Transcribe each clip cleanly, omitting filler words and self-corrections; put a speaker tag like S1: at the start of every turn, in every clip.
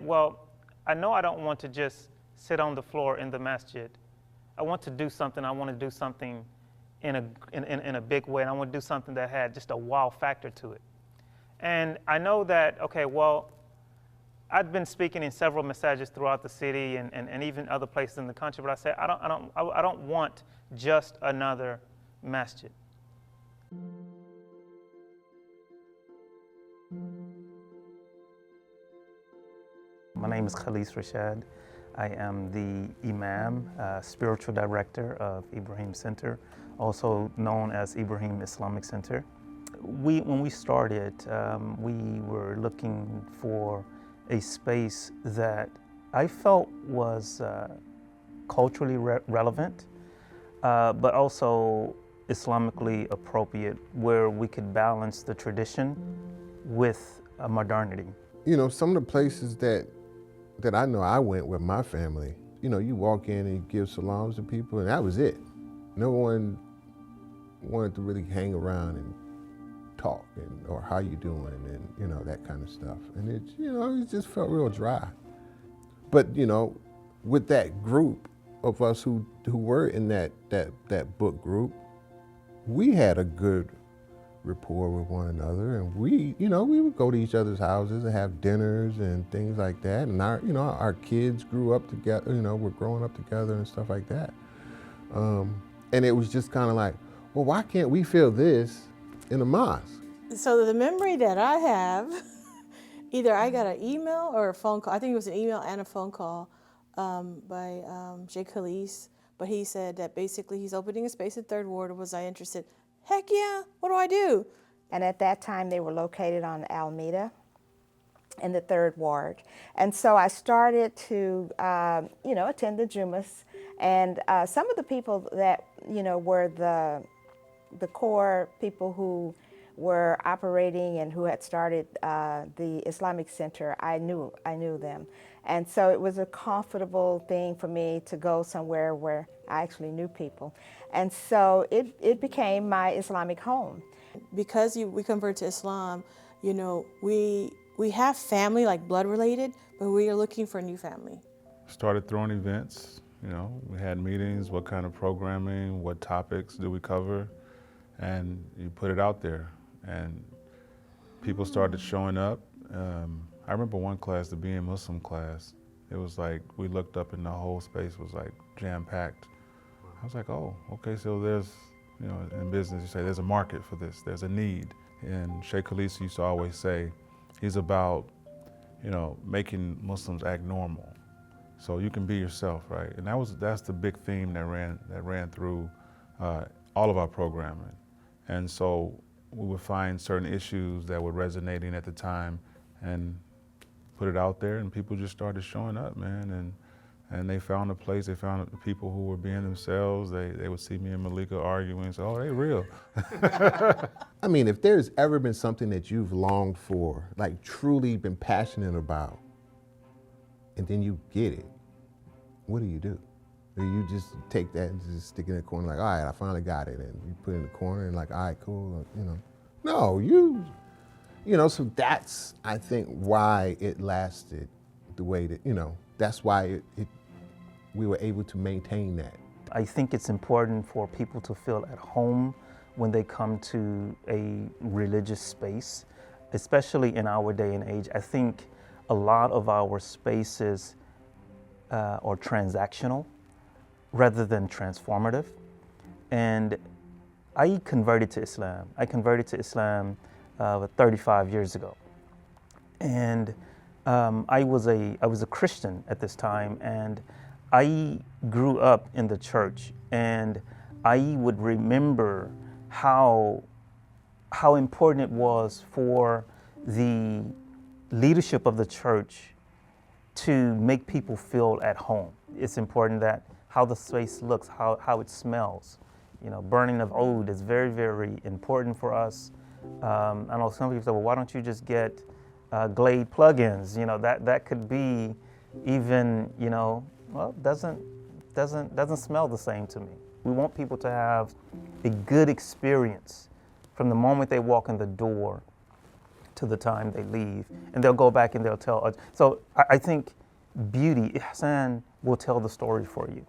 S1: well, I know I don't want to just sit on the floor in the masjid. I want to do something. I want to do something in a big way, and I want to do something that had just a wow factor to it. And I know that, okay, well, I'd been speaking in several massages throughout the city and even other places in the country, but I said, I don't want just another masjid. My name is Khalis Rashad. I am the Imam, spiritual director of Ibrahim Center, also known as Ibrahim Islamic Center. When we started, we were looking for a space that I felt was culturally relevant, but also Islamically appropriate, where we could balance the tradition with modernity.
S2: You know, some of the places that I know I went with my family, you know, you walk in and you give salams to people and that was it. No one wanted to really hang around and talk or how you doing and, you know, that kind of stuff. And it, you know, it just felt real dry. But, you know, with that group of us who were in that book group, we had a good rapport with one another, and we would go to each other's houses and have dinners and things like that. And our kids grew up together, we're growing up together and stuff like that. And it was just kind of like, well, why can't we feel this in a mosque?
S3: So the memory that I have, either I got an email or a phone call. I think it was an email and a phone call by Sheikh Khalis, but he said that basically he's opening a space in Third Ward. Was I interested? Heck yeah, what do I do?
S4: And at that time, they were located on Alameda in the Third Ward. And so I started to, attend the Jumas. And some of the people that, were the core people who were operating and who had started the Islamic Center, I knew them. And so it was a comfortable thing for me to go somewhere where I actually knew people. And so it became my Islamic home.
S3: Because we converted to Islam, we have family, like blood related, but we are looking for a new family.
S5: Started throwing events, we had meetings, what kind of programming, what topics do we cover, and you put it out there. And people started showing up. I remember one class, the Being Muslim class, it was like, we looked up and the whole space was like jam-packed. I was like, oh, okay, so there's, in business you say there's a market for this, there's a need. And Sheikh Khalis used to always say, he's about, making Muslims act normal. So you can be yourself, right? And that's the big theme that ran through all of our programming. And so we would find certain issues that were resonating at the time and put it out there, and people just started showing up, man. And they found a place, they found people who were being themselves. They would see me and Malika arguing, so, oh, they real.
S2: I mean, if there's ever been something that you've longed for, like truly been passionate about, and then you get it, what do? Or you just take that and just stick it in the corner like, all right, I finally got it, and you put it in the corner and like, all right, cool, No, so that's, I think, why it lasted the way that, that's why we were able to maintain that.
S1: I think it's important for people to feel at home when they come to a religious space, especially in our day and age. I think a lot of our spaces are transactional rather than transformative. And I converted to Islam. I converted to Islam 35 years ago. And I was a Christian at this time, and I grew up in the church, and I would remember how important it was for the leadership of the church to make people feel at home. It's important that how the space looks, how it smells. Burning of oud is very, very important for us. I know some people say, well, why don't you just get Glade plugins? That could be even, well, doesn't smell the same to me. We want people to have a good experience from the moment they walk in the door to the time they leave. And they'll go back and they'll tell us. So I think beauty, ihsan, will tell the story for you.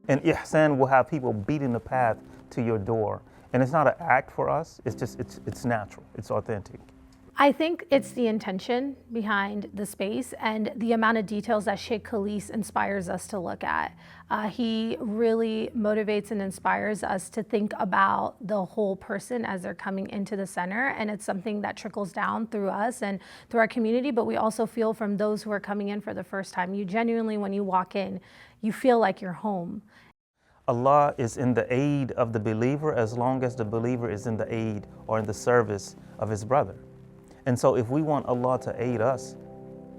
S1: And ihsan will have people beating the path to your door. And it's not an act for us, it's just, it's natural, it's authentic.
S6: I think it's the intention behind the space and the amount of details that Sheikh Khalis inspires us to look at. He really motivates and inspires us to think about the whole person as they're coming into the center, and it's something that trickles down through us and through our community, but we also feel from those who are coming in for the first time. You genuinely, when you walk in, you feel like you're home.
S1: Allah is in the aid of the believer as long as the believer is in the aid or in the service of his brother. And so if we want Allah to aid us,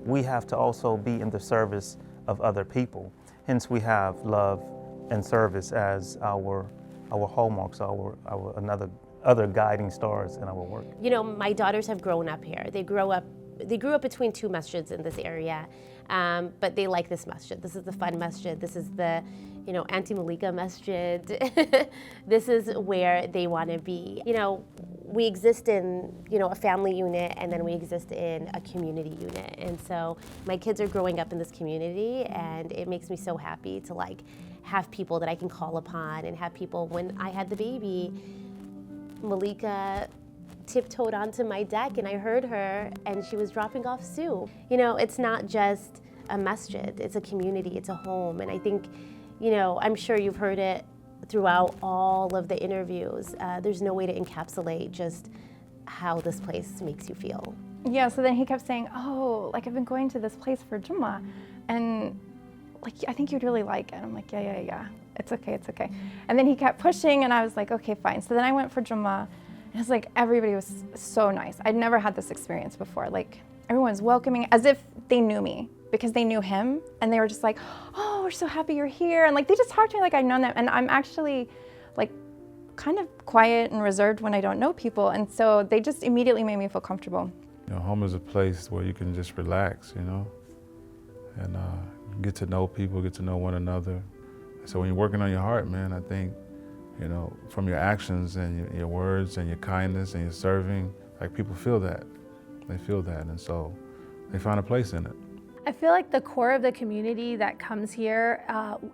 S1: we have to also be in the service of other people. Hence we have love and service as our hallmarks, other guiding stars in our work.
S7: You know, my daughters have grown up here. They grew up between two masjids in this area, but they like this masjid. This is the fun masjid. This is the, you know, anti-Malika masjid. This is where they want to be. You know, we exist in, you know, a family unit, and then we exist in a community unit. And so my kids are growing up in this community, and it makes me so happy to like have people that I can call upon, and have people. When I had the baby, Malika tiptoed onto my deck and I heard her, and she was dropping off Sue. You know, it's not just a masjid, it's a community, it's a home. And I think, you know, I'm sure you've heard it throughout all of the interviews. There's no way to encapsulate just how this place makes you feel.
S8: Yeah, so then he kept saying, oh, like I've been going to this place for Jummah, and like I think you'd really like it. I'm like, yeah, it's okay. And then he kept pushing, and I was like, okay, fine. So then I went for Jummah. And it's like everybody was so nice. I'd never had this experience before. Like everyone's welcoming as if they knew me because they knew him, and they were just like, oh, we're so happy you're here. And like they just talked to me like I'd known them. And I'm actually like kind of quiet and reserved when I don't know people. And so they just immediately made me feel comfortable.
S5: You know, home is a place where you can just relax, you know, and get to know people, get to know one another. So when you're working on your heart, man, I think, you know, from your actions and your words and your kindness and your serving, like people feel that. They feel that, and so they find a place in it.
S6: I feel like the core of the community that comes here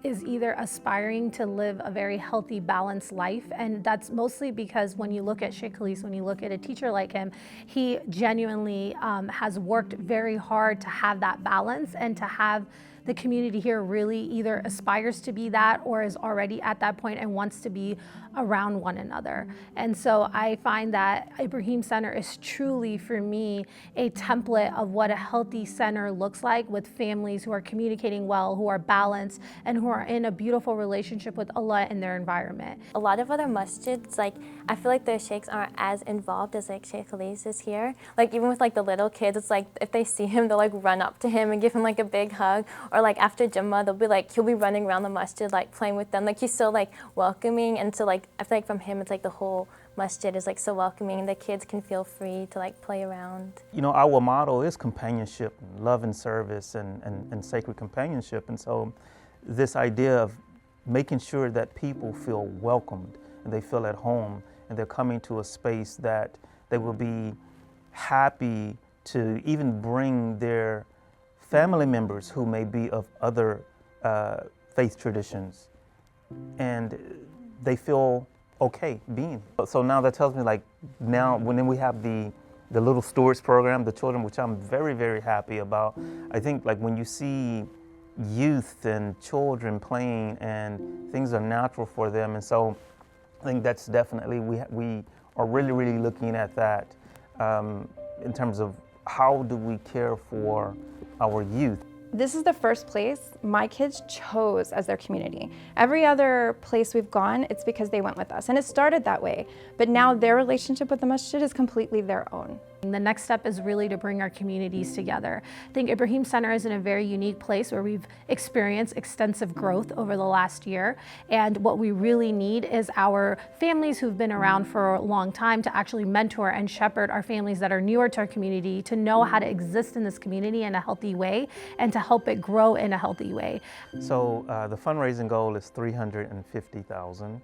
S6: is either aspiring to live a very healthy, balanced life, and that's mostly because when you look at Sheikh Khalis, when you look at a teacher like him, he genuinely has worked very hard to have that balance and to have the community here really either aspires to be that or is already at that point and wants to be around one another. And so I find that Ibrahim Center is truly, for me, a template of what a healthy center looks like, with families who are communicating well, who are balanced, and who are in a beautiful relationship with Allah and their environment.
S9: A lot of other masjids, like, I feel like the sheikhs aren't as involved as like Sheikh Khalis is here. Like even with like the little kids, it's like if they see him, they'll like run up to him and give him like a big hug. Or like after Jummah, they'll be like, he'll be running around the masjid like playing with them. Like he's so like welcoming, and so like I feel like from him, it's like the whole masjid is like so welcoming, and the kids can feel free to like play around.
S1: You know, our motto is companionship, love and service, and sacred companionship. And so this idea of making sure that people feel welcomed and they feel at home, and they're coming to a space that they will be happy to even bring their family members who may be of other faith traditions, and they feel okay being here. So now that tells me, like, now when we have the little stewards program, the children, which I'm very, very happy about. I think like when you see youth and children playing and things are natural for them, and so I think that's definitely, we are really, really looking at that in terms of how do we care for our youth.
S8: This is the first place my kids chose as their community. Every other place we've gone, it's because they went with us. And it started that way. But now their relationship with the masjid is completely their own.
S6: The next step is really to bring our communities together. I think Ibrahim Center is in a very unique place where we've experienced extensive growth over the last year. And what we really need is our families who've been around for a long time to actually mentor and shepherd our families that are newer to our community, to know how to exist in this community in a healthy way and to help it grow in a healthy way.
S1: So the fundraising goal is $350,000.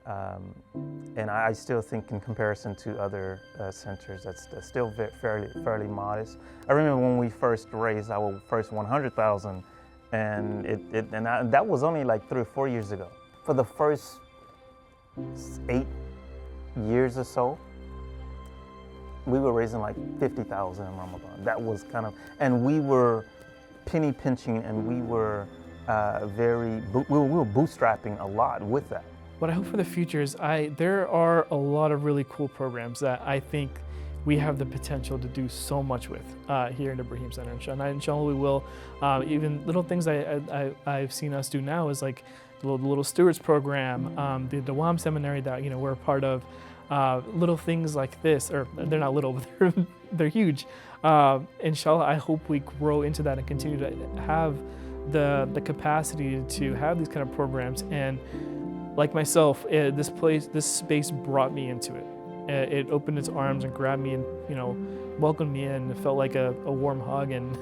S1: And I still think in comparison to other centers, that's still fairly modest. I remember when we first raised our first 100,000, and that was only like 3 or 4 years ago. For the first 8 years or so, we were raising like 50,000 in Ramadan. That was kind of, and we were penny pinching, and we were we were bootstrapping a lot with that.
S10: What I hope for the future is there are a lot of really cool programs that I think we have the potential to do so much with here in Ibrahim Center. And inshallah we will. Even little things I've seen us do now is like the Little Stewards program, the Dawam seminary that we're a part of. Little things like this, or they're not little, but they're huge. Inshallah, I hope we grow into that and continue to have the capacity to have these kind of programs. And like myself, this space brought me into it. It opened its arms and grabbed me and welcomed me in. It felt like a warm hug, and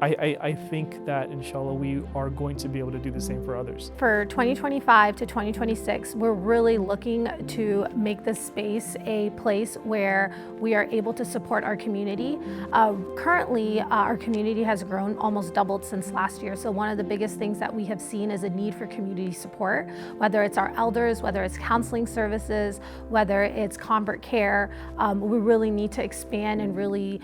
S10: I think that inshallah we are going to be able to do the same for others.
S6: For 2025 to 2026, we're really looking to make this space a place where we are able to support our community. Currently, our community has grown, almost doubled since last year. So one of the biggest things that we have seen is a need for community support, whether it's our elders, whether it's counseling services, whether it's convert care. We really need to expand and really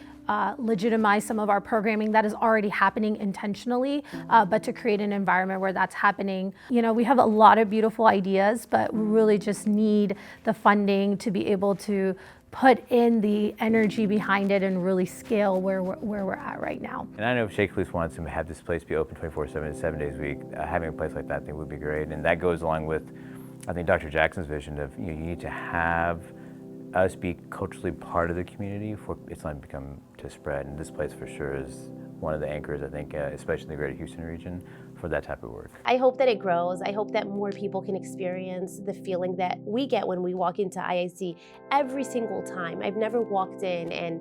S6: legitimize some of our programming that is already happening intentionally, but to create an environment where that's happening. We have a lot of beautiful ideas, but we really just need the funding to be able to put in the energy behind it and really scale where we're at right now.
S11: And I know if Sheikh Khalid wanted to have this place be open 24/7, 7 days a week, having a place like that I think would be great. And that goes along with, I think, Dr. Jackson's vision of you need to have us be culturally part of the community for Islam to spread, and this place for sure is one of the anchors, I think, especially in the greater Houston region, for that type of work.
S7: I hope that it grows. I hope that more people can experience the feeling that we get when we walk into IIC every single time. I've never walked in and,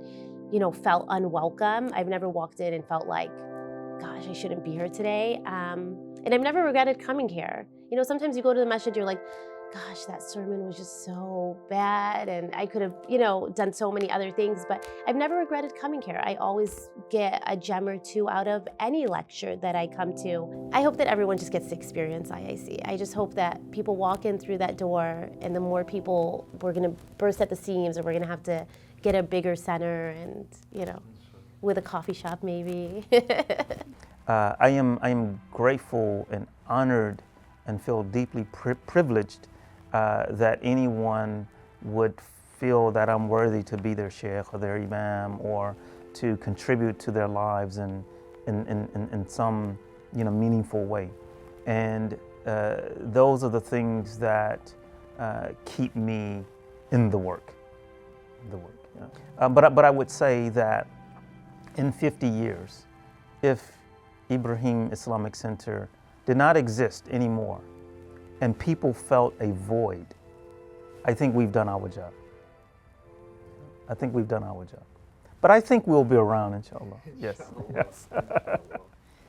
S7: felt unwelcome. I've never walked in and felt like, gosh, I shouldn't be here today. And I've never regretted coming here. Sometimes you go to the masjid, you're like, gosh, that sermon was just so bad, and I could have, done so many other things, but I've never regretted coming here. I always get a gem or two out of any lecture that I come to. I hope that everyone just gets to experience IIC. I just hope that people walk in through that door, and the more people, we're gonna burst at the seams, or we're gonna have to get a bigger center and, with a coffee shop maybe.
S1: I am grateful and honored and feel deeply privileged that anyone would feel that I'm worthy to be their sheikh or their imam, or to contribute to their lives in some meaningful way. And those are the things that keep me in the work. But I would say that in 50 years, if Ibrahim Islamic Center did not exist anymore, and people felt a void, I think we've done our job. But I think we'll be around, inshallah. Yes.